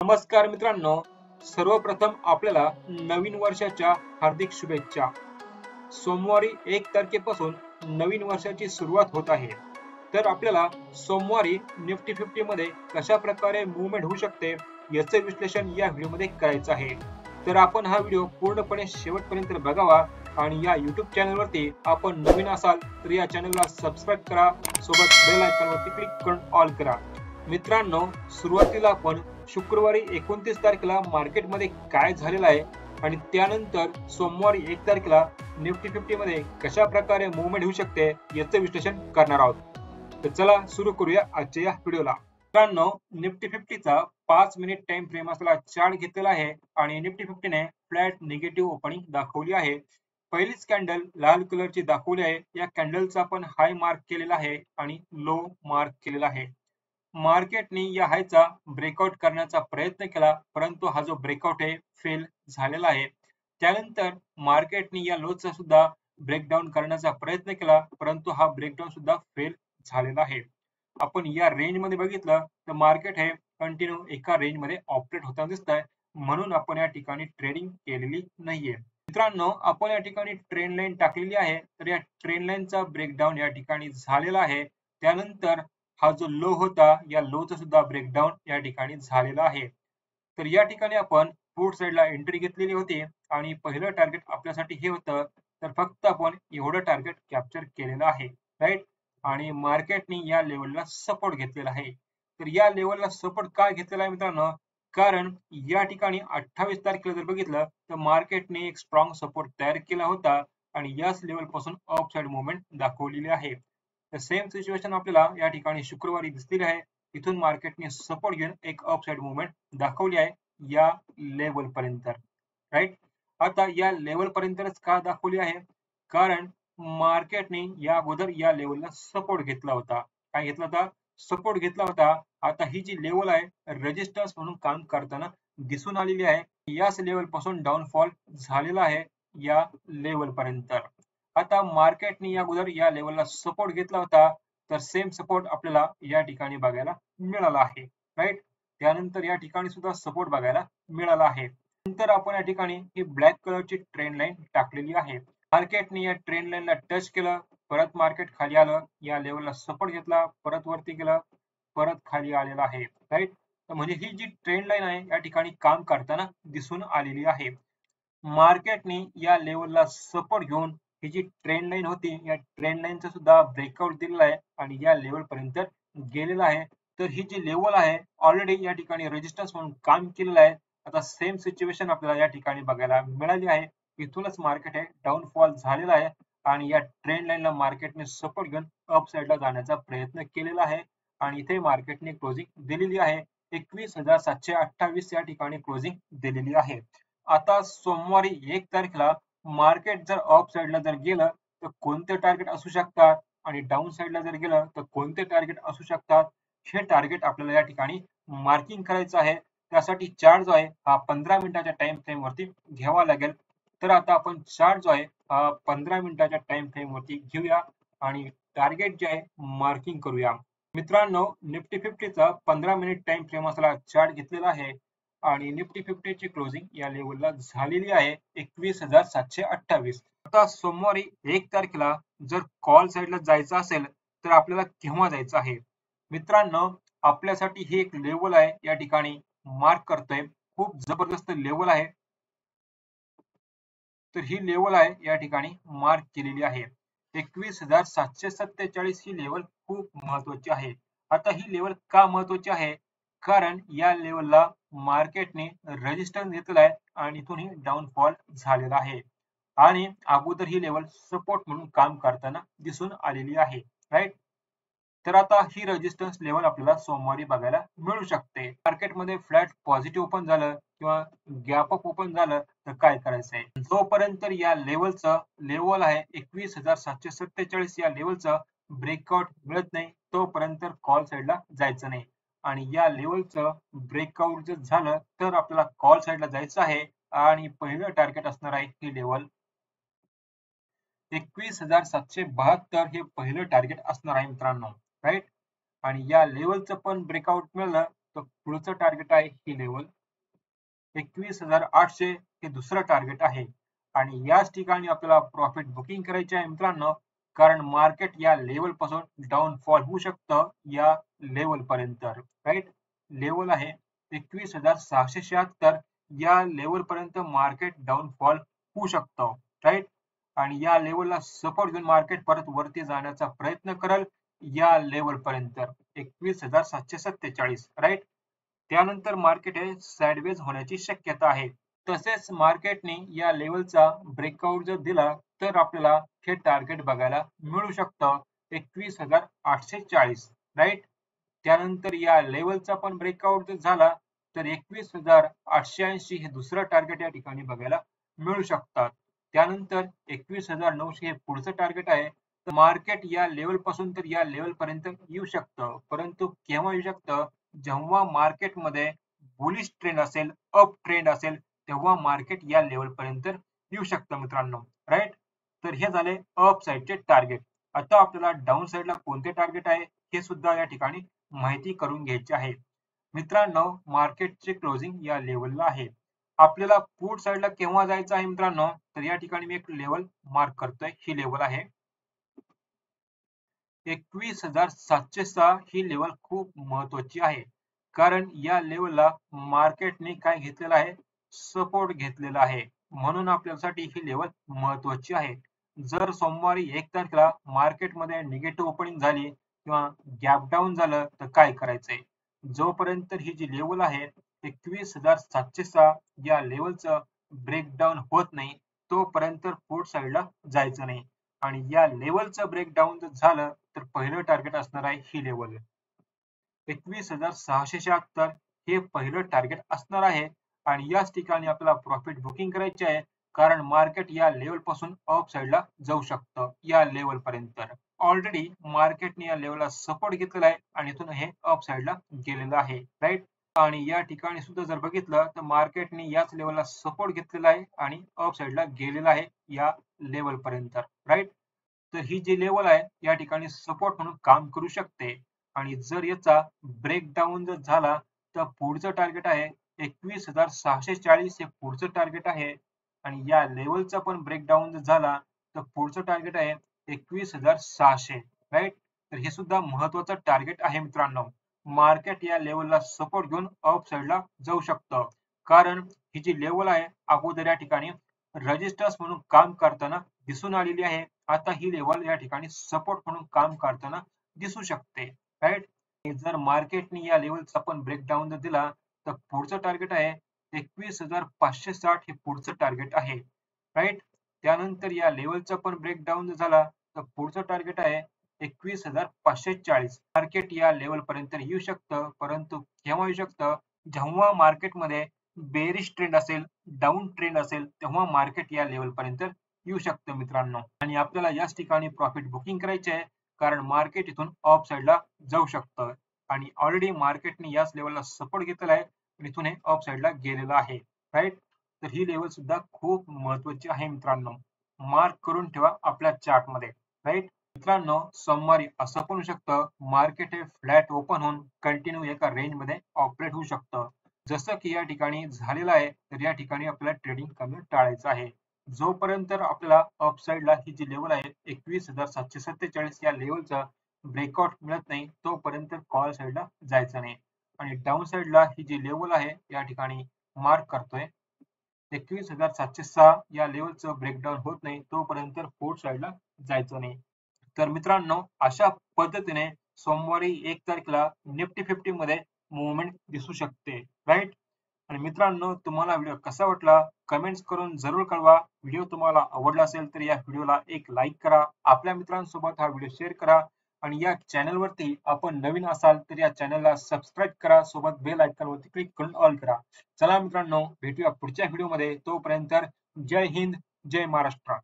नमस्कार मित्रांनो, सर्वप्रथम आपल्याला नवीन वर्षाच्या हार्दिक शुभेच्छा. सोमवारी 1 तारखेपासून नवीन वर्षाची सुरुवात होत आहे. तर आपल्याला सोमवारी निफ्टी 50 मध्ये कशा प्रकारे मूव्हमेंट होऊ शकते याचे विश्लेषण या व्हिडिओमध्ये करायचं आहे. तर आपण हा व्हिडिओ पूर्णपणे शेवटपर्यंत बघावा आणि या YouTube चॅनलवरती आपण नवीन असाल तर या चॅनलला सबस्क्राईब करा, सोबत बेल आयकॉनवरती क्लिक करून ऑल करा. मित्रांनो, सुरुवातीला आपण शुक्रवारी 29 तारखेला मार्केटमध्ये काय झालेलं आहे आणि त्यानंतर सोमवारी 1 तारखेला निफ्टी 50 मध्ये कशा प्रकारे मूव्हमेंट होऊ शकते याचे विश्लेषण करणार आहोत. तर चला सुरू करूया आजच्या या व्हिडिओला. मित्रांनो, निफ्टी 50 चा 5 मिनिट टाइम फ्रेम असलेला चार्ट घेतलेला आहे आणि निफ्टी 50 ने फ्लॅट निगेटिव्ह ओपनिंग दाखवली आहे. पहिलीच कॅन्डल लाल कलरची दाखवली आहे. या कॅन्डलचा आपण हाय मार्क केलेला आहे आणि लो मार्क केलेला आहे. मार्केटने या हायचा ब्रेकआउट करण्याचा प्रयत्न केला, परंतु हा जो ब्रेकआउट आहे फेल झालेला आहे. त्यानंतर मार्केटने या लोचा सुद्धा ब्रेकडाऊन करण्याचा प्रयत्न केला, परंतु हा ब्रेकडाऊन सुद्धा फेल झालेला आहे. आपण या रेंज मध्ये बघितलं तर मार्केट हे कंटिन्यू एका रेंज मध्ये ऑपरेट होताना दिसत आहे, म्हणून आपण या ठिकाणी ट्रेडिंग केलेली नाहीये. मित्रांनो, आपण या ठिकाणी ट्रेंड लाईन टाकलेली आहे, तर या ट्रेंड लाईनचा ब्रेकडाऊन या ठिकाणी झालेला आहे. त्यानंतर हा जो लो होता या लोचा सुद्धा ब्रेकडाऊन या ठिकाणी झालेला आहे. तर या ठिकाणी आपण पुट साइडला एंट्री घेतलेली होती आणि पहिलं टार्गेट आपल्यासाठी हे होतं, तर फक्त आपण एवढं टार्गेट कॅप्चर केलेलं आहे, राईट. आणि मार्केटने या लेवलला सपोर्ट घेतलेला आहे. तर या लेवलला सपोर्ट का घेतलेला आहे मित्रांनो? कारण या ठिकाणी 28 तारखेला जर बघितलं तर मार्केटने एक स्ट्रॉंग सपोर्ट तयार केला होता आणि याच लेवल पासून अप साइड मुवमेंट दाखवलेली आहे. तर सेम सिच्युएशन आपल्याला या ठिकाणी शुक्रवारी दिसलेली आहे. इथून मार्केटने सपोर्ट घेऊन एक अप साइड मुवमेंट दाखवली आहे या लेवल पर्यंत, राईट. आता या लेवल पर्यंतच का दाखवली आहे? कारण मार्केटने या अगोदर या लेवलला सपोर्ट घेतला होता. काय घेतला होता? सपोर्ट घेतला होता. आता ही जी लेवल आहे रेजिस्टन्स म्हणून काम करताना दिसून आलेली आहे. याच लेवल पासून डाऊनफॉल झालेला आहे या लेवल पर्यंत. आता मार्केटने या अगोदर या लेवलला सपोर्ट घेतला होता, तर सेम सपोर्ट आपल्याला या ठिकाणी बघायला मिळाला आहे, राईट. त्यानंतर या ठिकाणी सुद्धा सपोर्ट बघायला मिळाला आहे. नंतर आपण या ठिकाणी ही ब्लॅक कलरची ट्रेंड लाईन टाकलेली आहे. मार्केटने या ट्रेंड लाईनला टच केलं, परत मार्केट खाली आलं, या लेवलला सपोर्ट घेतला, परत वरती गेलं, परत खाली आलेला आहे, राईट. म्हणजे ही जी ट्रेंड लाईन आहे या ठिकाणी काम करताना दिसून आलेली आहे. मार्केटने या लेवलला सपोर्ट घेऊन ही जी ट्रेंड लाईन होती या ट्रेंड लाईनचा सुद्धा ब्रेकआउट दिलेला आहे आणि या लेवल पर्यंत गेलेला आहे. तर ही जी लेवल आहे ऑलरेडी या ठिकाणी रेजिस्टन्स म्हणून काम केलेलं आहे. आता सेम सिच्युएशन आपल्याला या ठिकाणी बघायला मिळाली आहे. इथूनच मार्केट आहे डाऊनफॉल झालेला आहे आणि या ट्रेंड लाईनला मार्केटने सपोर्ट घेऊन अप साइडला जाण्याचा प्रयत्न केलेला आहे आणि इथे मार्केटने क्लोजिंग दिलेली आहे. 21,728 या ठिकाणी क्लोजिंग दिलेली आहे. आता सोमवारी 1 तारखेला मार्केट जर अप साइडला जर गेलं तर कोणते टार्गेट असू शकतात आणि डाऊन साइडला जर गेलं तर कोणते टार्गेट असू शकतात, हे टार्गेट आपल्याला या ठिकाणी मार्किंग करायचं आहे. त्यासाठी चार्ट जो आहे हा 15 मिनिटाच्या टाइम फ्रेम वरती घ्यावा लागेल. तर आता आपण चार्ट जो आहे हा 15 मिनिटाच्या टाइम फ्रेम वरती घेऊया आणि टार्गेट जे आहे मार्किंग करूया. मित्रांनो, निफ्टी 50 चा 15 मिनिट टाइम फ्रेम असलेला चार्ट घेतलेला आहे आणि निफ्टी 50 ची क्लोजिंग या लेवलला झालेली आहे 21,728. आता सोमवारी 1 तारखेला जर कॉल साइडला जायचं असेल तर आपल्याला केव्हा जायचं आहे? मित्रांनो, आपल्यासाठी ही एक लेवल आहे या ठिकाणी मार्क करतोय. खूप जबरदस्त लेवल आहे. तर ही लेवल आहे या ठिकाणी मार्क केलेली आहे. 21,747 ही लेवल खूप महत्वाची आहे. आता ही लेवल का महत्वाची आहे? कारण या लेवलला मार्केटने रेजिस्टन्स घेतलेला आहे आणि इथून ही डाऊनफॉल झालेला आहे आणि अगोदर ही लेवल सपोर्ट म्हणून काम करताना दिसून आलेली आहे, राईट. तर आता ही रेजिस्टन्स लेवल आपल्याला सोमवारी बघायला मिळू शकते. मार्केटमध्ये फ्लॅट पॉझिटिव्ह ओपन झालं किंवा गॅप अप ओपन झालं तर काय करायचंय? जोपर्यंत या लेवलचं लेवल आहे 21,747 या लेवलचं ब्रेकआउट मिळत नाही तोपर्यंत कॉल साइडला जायचं नाही आणि या लेवलचं ब्रेकआउट जर झालं तर आपल्याला कॉल साइडला जायचं आहे आणि पहिलं टार्गेट असणार आहे ही लेवल 21,772 हे पहिलं टार्गेट असणार आहे मित्रांनो, राईट. आणि या लेवलचं पण ब्रेकआउट मिळालं तर पुढचं टार्गेट आहे ही लेवल 21,800 हे दुसरं टार्गेट आहे आणि याच ठिकाणी आपल्याला प्रॉफिट बुकिंग करायचे आहे मित्रांनो, कारण मार्केट या लेवल पासून डाऊनफॉल होऊ शकतं या लेवल पर्यंत. राईट, लेवल आहे 21,676 या लेवल पर्यंत मार्केट डाऊनफॉल होऊ शकतं. राईट, आणि या लेवलला सपोर्ट घेऊन मार्केट परत वरती जाण्याचा प्रयत्न करेल या लेवल पर्यंत 21,747. राईट, त्यानंतर मार्केट हे साइडवेज होण्याची शक्यता आहे. तसेच मार्केटने या लेवलचा ब्रेकआउट जर दिला तर आपल्याला हे टार्गेट बघायला मिळू शकतं 21,840. राईट, त्यानंतर या लेवलचा पण ब्रेकआउट जर झाला तर 21,880 हे दुसरं टार्गेट या ठिकाणी बघायला मिळू शकतात. त्यानंतर 21,900 हे पुढचं टार्गेट आहे. तर मार्केट या लेवल पासून तर या लेवल पर्यंत येऊ शकतं, परंतु केव्हा येऊ शकतं, जेव्हा मार्केटमध्ये बुलिश ट्रेंड असेल, अप ट्रेंड असेल, तेव्हा मार्केट या लेवल पर्यंत येऊ शकतं मित्रांनो. राईट, तर हे झाले अप साइडचे टार्गेट. आता आपल्याला डाऊन साइडला कोणते टार्गेट आहे हे सुद्धा या ठिकाणी माहिती करून घ्यायची आहे. मित्रांनो, मार्केटचे क्लोजिंग या लेवलला आहे. आपल्याला पुट साइडला केव्हा जायचं आहे मित्रांनो, तर या ठिकाणी मी एक लेवल मार्क करतोय. ही लेवल आहे 21,706. ही लेवल खूप महत्वाची आहे, कारण या लेवलला मार्केटने काय घेतलेलं आहे, सपोर्ट घेतलेला आहे. म्हणून आपल्यासाठी ही लेवल महत्वाची आहे. जर सोमवारी 1 तारखेला मार्केटमध्ये निगेटिव्ह ओपनिंग झाली किंवा गॅप डाऊन झालं तर काय करायचंय? जोपर्यंत ही जी लेवल आहे 21,706 या लेवलचं ब्रेकडाऊन होत नाही तोपर्यंत पुट साइडला जायचं नाही. आणि या लेवलचं ब्रेकडाऊन जर झालं तर पहिलं टार्गेट असणार आहे ही लेवल 21,676. हे पहिलं टार्गेट असणार आहे आणि याच ठिकाणी आपल्याला प्रॉफिट बुकिंग करायचे आहे, कारण मार्केट या लेवल पासून अप साइडला जाऊ शकतं या लेवल पर्यंत. ऑलरेडी मार्केटने या लेवलला सपोर्ट घेतलेला आहे आणि इथून हे अप साइडला गेलेलं आहे. राईट, आणि या ठिकाणी सुद्धा जर बघितलं तर मार्केटने याच लेवलला सपोर्ट घेतलेला आहे आणि अप साइडला गेलेला आहे या लेवल पर्यंत. राईट, तर ही जी लेवल आहे या ठिकाणी सपोर्ट म्हणून काम करू शकते आणि जर याचा ब्रेकडाऊन जर झाला तर पुढचं टार्गेट आहे 21,640. हे पुढचं टार्गेट आहे आणि या लेवलचा पण ब्रेकडाऊन जर झाला तर पुढचं टार्गेट आहे 21,600. राईट, तर हे सुद्धा महत्वाचं टार्गेट आहे मित्रांनो. मार्केट या लेवलला सपोर्ट घेऊन अप साइडला जाऊ शकतं, कारण ही जी लेवल आहे अगोदर या ठिकाणी रेजिस्टन्स म्हणून काम करताना दिसून आलेली आहे. आता ही लेवल या ठिकाणी सपोर्ट म्हणून काम करताना दिसू शकते. राईट, जर मार्केटने या लेवलचा पण ब्रेकडाऊन जर दिला तर पुढचं टार्गेट आहे 21,560. हे पुढचं टार्गेट आहे. राईट, त्यानंतर या लेवलचा पण ब्रेकडाऊन जर झाला तर पुढचं टार्गेट आहे 21,540. मार्केट या लेवल पर्यंत येऊ शकतं, परंतु केव्हा येऊ शकतं, जेव्हा मार्केटमध्ये बेरिश ट्रेंड असेल, डाऊन ट्रेंड असेल, तेव्हा मार्केट या लेवल पर्यंत येऊ शकतं मित्रांनो. आणि आपल्याला याच ठिकाणी प्रॉफिट बुकिंग करायचे आहे, कारण मार्केट इथून अप साइडला जाऊ शकतं आणि ऑलरेडी मार्केटने याच लेवलला सपोर्ट घेतलेला आहे आणि इथून हे अप साइडला गेलेलं आहे. राईट, तर ही लेवल सुद्धा खूप महत्वाची आहे मित्रांनो. मार्क करून ठेवा आपल्या चार्ट मध्ये. राईट मित्रांनो, सोमवारी असं पण होऊ शकतं मार्केट हे फ्लॅट ओपन होऊन कंटिन्यू एका रेंज मध्ये ऑपरेट होऊ शकतं. जसं की या ठिकाणी झालेलं आहे, तर या ठिकाणी आपल्याला ट्रेडिंग करणं टाळायचं आहे. जोपर्यंत आपल्याला अप साइडला ही जी लेवल आहे 21,747 या लेवलचा ब्रेकआउट मिळत नाही तोपर्यंत कॉल साइडला जायचं नाही. आणि डाऊन साइडला ही जी लेवल आहे या ठिकाणी मार्क करतोय 21,706 या लेवलचं ब्रेकडाऊन होत नाही तोपर्यंत पुट साइडला जायचं नाही. तर मित्रांनो, अशा पद्धतीने सोमवारी 1 तारखेला निफ्टी 50 मध्ये मूवमेंट दिसू शकते. राईट, आणि मित्रांनो, तुम्हाला व्हिडिओ कसा वाटला कमेंट्स करून जरूर कळवा. व्हिडिओ तुम्हाला आवडला असेल तर या व्हिडिओला एक लाईक करा, आपल्या मित्रांसोबत हा व्हिडिओ शेअर करा आणि या चॅनल वरती आपण नवीन असाल तर या चॅनलला सबस्क्राईब करा, सोबत बेल आयकॉन वरती क्लिक करून ऑल करा. चला मित्रांनो, भेटूया पुढच्या व्हिडिओमध्ये. तोपर्यंत जय हिंद, जय महाराष्ट्र.